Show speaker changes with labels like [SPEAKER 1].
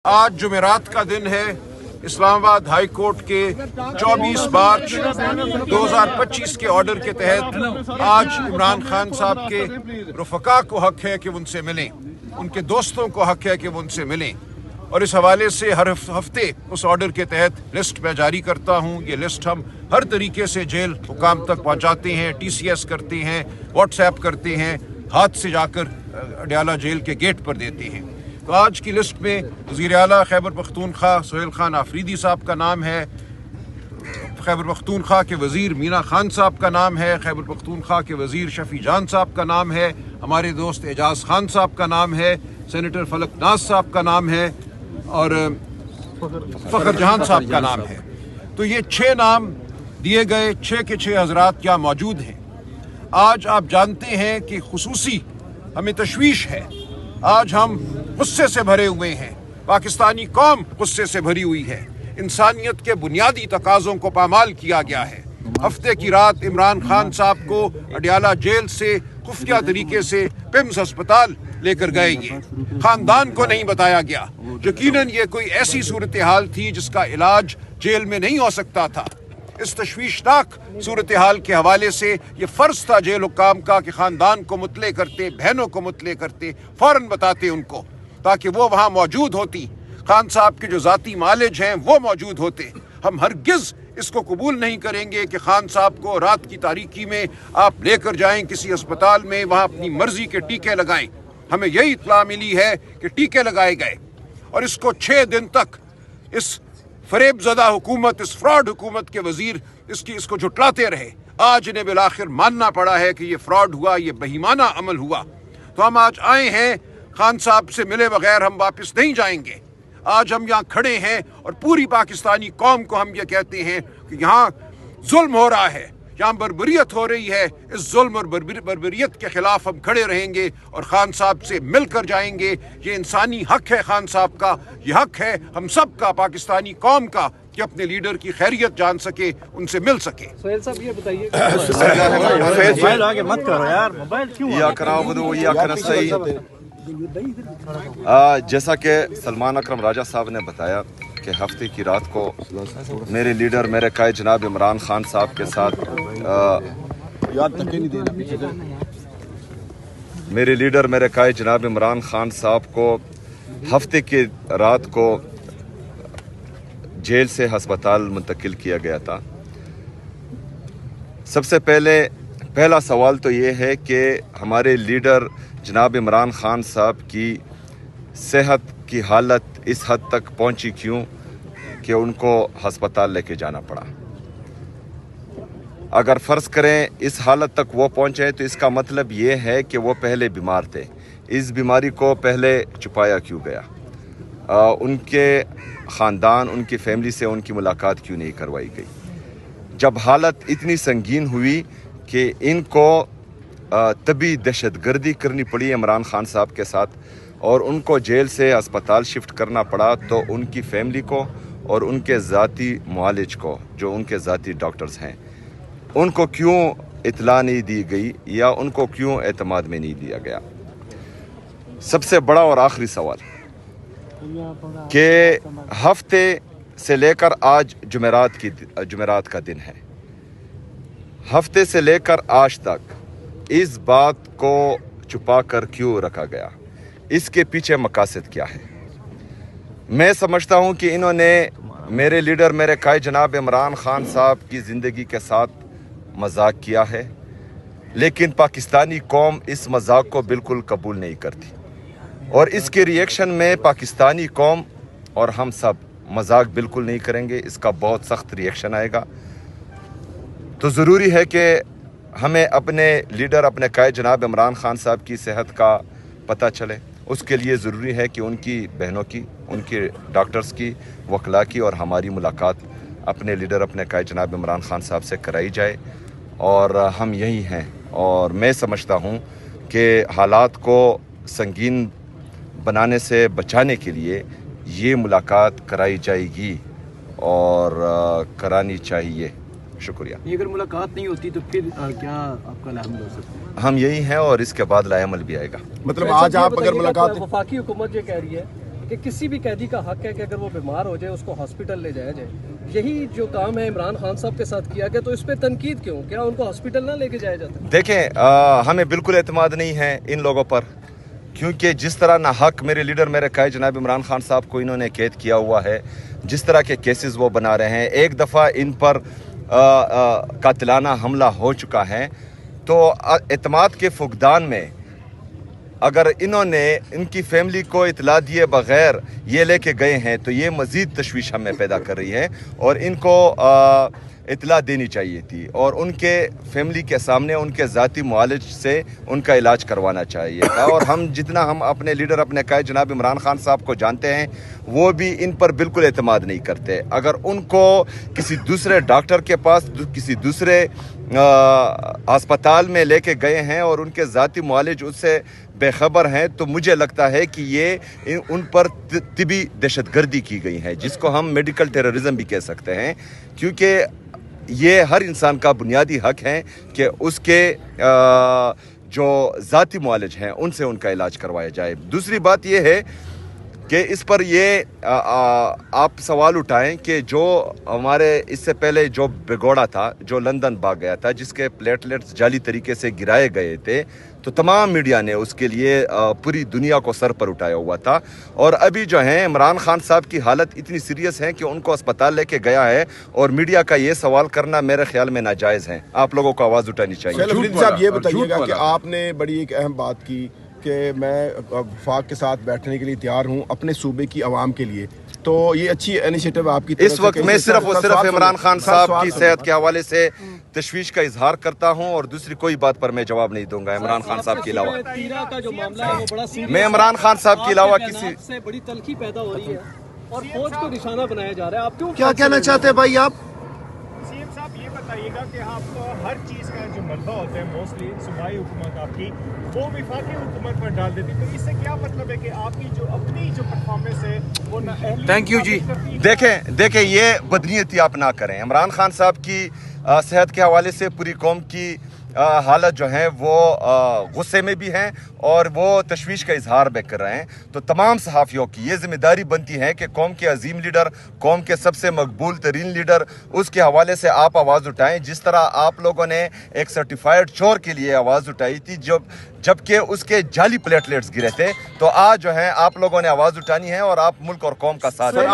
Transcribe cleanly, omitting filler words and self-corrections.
[SPEAKER 1] आज जुमेरात का दिन है। इस्लामाबाद हाई कोर्ट के 24 मार्च 2025 के ऑर्डर के तहत आज इमरान खान साहब के रफ़का को हक है कि उनसे मिलें, उनके दोस्तों को हक है कि वो उनसे मिलें। और इस हवाले से हर हफ्ते उस ऑर्डर के तहत लिस्ट मैं जारी करता हूँ। ये लिस्ट हम हर तरीके से जेल हुकाम तक पहुँचाते हैं, TCS करते हैं, व्हाट्सएप करते हैं, हाथ से जाकर अडयाला जेल के गेट पर देते हैं। तो आज की लिस्ट में वज़ीर आला खैबर पख्तूनख्वा सुहेल खान आफरीदी साहब का नाम है, खैबर पख्तूनख्वा के वज़ीर मीना खान साहब का नाम है, खैबर पख्तूनख्वा के वज़ीर शफ़ी जान साहब का नाम है, हमारे दोस्त एजाज़ खान साहब का नाम है, सेनेटर फलक नाज साहब का नाम है और फ़खर जहान साहब का नाम है। तो ये 6 नाम दिए गए, 6 के 6 हज़रात यहाँ मौजूद हैं। आज आप जानते हैं कि खुसूसी हमें तशवीश है, आज हम गुस्से से भरे हुए हैं, पाकिस्तानी कौम गुस्से से भरी हुई है, इंसानियत के बुनियादी तकाज़ों को पामाल किया गया है। हफ्ते की रात इमरान खान साहब को अडयाला जेल से खुफिया तरीके से पिम्स अस्पताल लेकर गए, ये ख़ानदान को नहीं बताया गया। यकीनन ये कोई ऐसी सूरत हाल थी जिसका इलाज जेल में नहीं हो सकता था। इस तशवीशनाक सूरत हाल के हवाले से ये फ़र्ज़ था जेल हुक्काम का कि ख़ानदान को मुतले करते, बहनों को मुतले करते, फ़ौरन बताते उनको, ताकि वो वहाँ मौजूद होती, खान साहब के जो ज़ाती मालिज हैं वो मौजूद होते। हम हरगिज़ इसको कबूल नहीं करेंगे कि खान साहब को रात की तारीकी में आप लेकर जाएं किसी अस्पताल में, वहाँ अपनी मर्ज़ी के टीके लगाएं। हमें यही इत्तला मिली है कि टीके लगाए गए और इसको 6 दिन तक इस फरेबज़दा हुकूमत, इस फ्रॉड हुकूमत के वज़ीर इसको झुटलाते रहे। आज इन्हें बिलाखिर मानना पड़ा है कि ये फ्रॉड हुआ, ये बेईमाना अमल हुआ। तो हम आज आए हैं, खान साहब से मिले बगैर हम वापस नहीं जाएंगे। आज हम यहाँ खड़े हैं और पूरी पाकिस्तानी कौम को हम ये कहते हैं कि यहाँ जुल्म हो रहा है, यहाँ बर्बरियत हो रही है। इस जुल्म और बर्बरियत के खिलाफ हम खड़े रहेंगे और खान साहब से मिलकर जाएंगे। ये इंसानी हक है खान साहब का, ये हक है हम सब का, पाकिस्तानी कौम का, कि अपने लीडर की खैरियत जान सके, उनसे मिल सके।
[SPEAKER 2] सुहेल साहब ये बताइए,
[SPEAKER 3] जैसा कि सलमान अकरम राजा साहब ने बताया कि हफ्ते की रात को मेरे लीडर मेरे कायद जनाब इमरान खान साहब के साथ मेरे लीडर मेरे कायद जनाब इमरान खान साहब को हफ्ते की रात को जेल से हस्पताल मुंतकिल किया गया था। सबसे पहला सवाल तो ये है कि हमारे लीडर जनाब इमरान खान साहब की सेहत की हालत इस हद तक पहुंची क्यों कि उनको हस्पताल लेके जाना पड़ा। अगर फ़र्ज़ करें इस हालत तक वो पहुंचे तो इसका मतलब ये है कि वो पहले बीमार थे। इस बीमारी को पहले छुपाया क्यों गया? उनके ख़ानदान, उनकी फैमिली से उनकी मुलाकात क्यों नहीं करवाई गई? जब हालत इतनी संगीन हुई कि इनको तभी दहशतगर्दी करनी पड़ी इमरान खान साहब के साथ और उनको जेल से अस्पताल शिफ्ट करना पड़ा, तो उनकी फैमिली को और उनके ज़ाती मुआलिज को, जो उनके ज़ाती डॉक्टर्स हैं, उनको क्यों इत्तला नहीं दी गई या उनको क्यों एतमाद में नहीं लिया गया? सबसे बड़ा और आखिरी सवाल कि हफ्ते से लेकर आज जुमेरात का दिन है, हफ्ते से लेकर आज तक इस बात को छुपा कर क्यों रखा गया? इसके पीछे मकासद क्या है? मैं समझता हूं कि इन्होंने मेरे लीडर मेरे कायद जनाब इमरान खान साहब की ज़िंदगी के साथ मजाक किया है, लेकिन पाकिस्तानी कौम इस मजाक को बिल्कुल कबूल नहीं करती और इसके रिएक्शन में पाकिस्तानी कौम और हम सब मजाक बिल्कुल नहीं करेंगे। इसका बहुत सख्त रिएक्शन आएगा। तो ज़रूरी है कि हमें अपने लीडर अपने कायद जनाब इमरान खान साहब की सेहत का पता चले। उसके लिए ज़रूरी है कि उनकी बहनों की, उनके डॉक्टर्स की, वकला की और हमारी मुलाकात अपने लीडर अपने कायद जनाब इमरान खान साहब से कराई जाए। और हम यही हैं और मैं समझता हूँ कि हालात को संगीन बनाने से बचाने के लिए ये मुलाकात कराई जाएगी और करानी चाहिए। शुक्रिया।
[SPEAKER 2] अगर मुलाकात नहीं होती तो फिर क्या आपका लाहमल हो सकता है?
[SPEAKER 3] हम यही हैं और इसके बाद लाएमल भी आएगा।
[SPEAKER 4] मतलब आज आप अगर मुलाकात,
[SPEAKER 2] वफाकी हुकूमत ये कह रही है
[SPEAKER 4] کہ کسی بھی قیدی کا حق ہے کہ اگر وہ بیمار ہو جائے اس کو ہاسپٹل لے جایا جائے. یہی جو کام ہے عمران خان صاحب کے ساتھ کیا گیا, تو اس پہ تنقید کیوں؟ کیا ان کو ہاسپٹل نہ لے کے جایا جاتا؟
[SPEAKER 3] دیکھیں ہمیں بالکل اعتماد نہیں ہے ان لوگوں پر, کیونکہ جس طرح نہ حق میرے لیڈر میرے قائد جناب عمران خان صاحب کو انہوں نے قید کیا ہوا ہے, جس طرح کے کیسز وہ بنا رہے ہیں. ایک دفعہ ان پر قاتلانہ حملہ ہو چکا ہے, تو اعتماد کے فقدان میں اگر انہوں نے ان کی فیملی کو اطلاع دیے بغیر یہ لے کے گئے ہیں تو یہ مزید تشویش ہمیں پیدا کر رہی ہے, اور ان کو اطلاع دینی چاہیے تھی, اور ان کے فیملی کے سامنے ان کے ذاتی معالج سے ان کا علاج کروانا چاہیے تھا. اور ہم جتنا ہم اپنے لیڈر اپنے قائد جناب عمران خان صاحب کو جانتے ہیں, وہ بھی ان پر بالکل اعتماد نہیں کرتے. اگر ان کو کسی دوسرے ڈاکٹر کے پاس کسی دوسرے ہسپتال میں لے کے گئے ہیں اور ان کے ذاتی معالج اس سے بے خبر ہیں, تو مجھے لگتا ہے کہ یہ ان پر طبی دہشت گردی کی گئی ہے, جس کو ہم میڈیکل ٹیررزم بھی کہہ سکتے ہیں, کیونکہ یہ ہر انسان کا بنیادی حق ہے کہ اس کے جو ذاتی معالج ہیں ان سے ان کا علاج کروایا جائے. دوسری بات یہ ہے کہ اس پر یہ آپ سوال اٹھائیں کہ جو ہمارے اس سے پہلے جو بگوڑا تھا, جو لندن بھاگ گیا تھا, جس کے پلیٹلیٹس جعلی طریقے سے گرائے گئے تھے, تو تمام میڈیا نے اس کے لیے پوری دنیا کو سر پر اٹھایا ہوا تھا. اور ابھی جو ہیں عمران خان صاحب کی حالت اتنی سیریس ہے کہ ان کو اسپتال لے کے گیا ہے, اور میڈیا کا یہ سوال کرنا میرے خیال میں ناجائز ہے. آپ لوگوں کو آواز اٹھانی چاہیے.
[SPEAKER 5] افریدی صاحب یہ بتائیے گا کہ آپ نے بڑی ایک اہم بات کی کہ میں وفاق کے ساتھ بیٹھنے کے لیے تیار ہوں اپنے صوبے کی عوام کے لیے, تو یہ اچھی انیشیٹو آپ کی
[SPEAKER 3] اس وقت میں صرف عمران خان صاحب کی صحت کے حوالے سے تشویش کا اظہار کرتا ہوں, اور دوسری کوئی بات پر میں جواب نہیں دوں گا عمران خان صاحب کے علاوہ. میں عمران خان صاحب کے علاوہ کسی
[SPEAKER 4] سے بڑی تلخی پیدا ہو رہی ہے اور فوج کو نشانہ بنایا جا رہا ہے. آپ کیوں
[SPEAKER 2] کیا کہنا چاہتے ہیں بھائی آپ؟
[SPEAKER 6] سی ایم صاحب یہ بتائیے گا کہ آپ ہر چیز کا جو ملبہ ہوتا ہے موسٹلی صوبائی حکومت آپ کی وہ وفاقی حکومت پر ڈال دیتی, تو اس سے کیا مطلب ہے کہ آپ کی جو اپنی جو پرفارمنس ہے وہ
[SPEAKER 3] تھینک یو جی. دیکھیں یہ بدنیتی آپ نہ کریں. عمران خان صاحب کی صحت کے حوالے سے پوری قوم کی حالت جو ہے وہ غصے میں بھی ہیں اور وہ تشویش کا اظہار بھی کر رہے ہیں. تو تمام صحافیوں کی یہ ذمہ داری بنتی ہے کہ قوم کے عظیم لیڈر, قوم کے سب سے مقبول ترین لیڈر, اس کے حوالے سے آپ آواز اٹھائیں, جس طرح آپ لوگوں نے ایک سرٹیفائیڈ چور کے لیے آواز اٹھائی تھی جبکہ اس کے جعلی پلیٹلیٹس گرے تھے. تو آج جو ہے آپ لوگوں نے آواز اٹھانی ہے اور آپ ملک اور قوم کا ساتھ
[SPEAKER 5] سر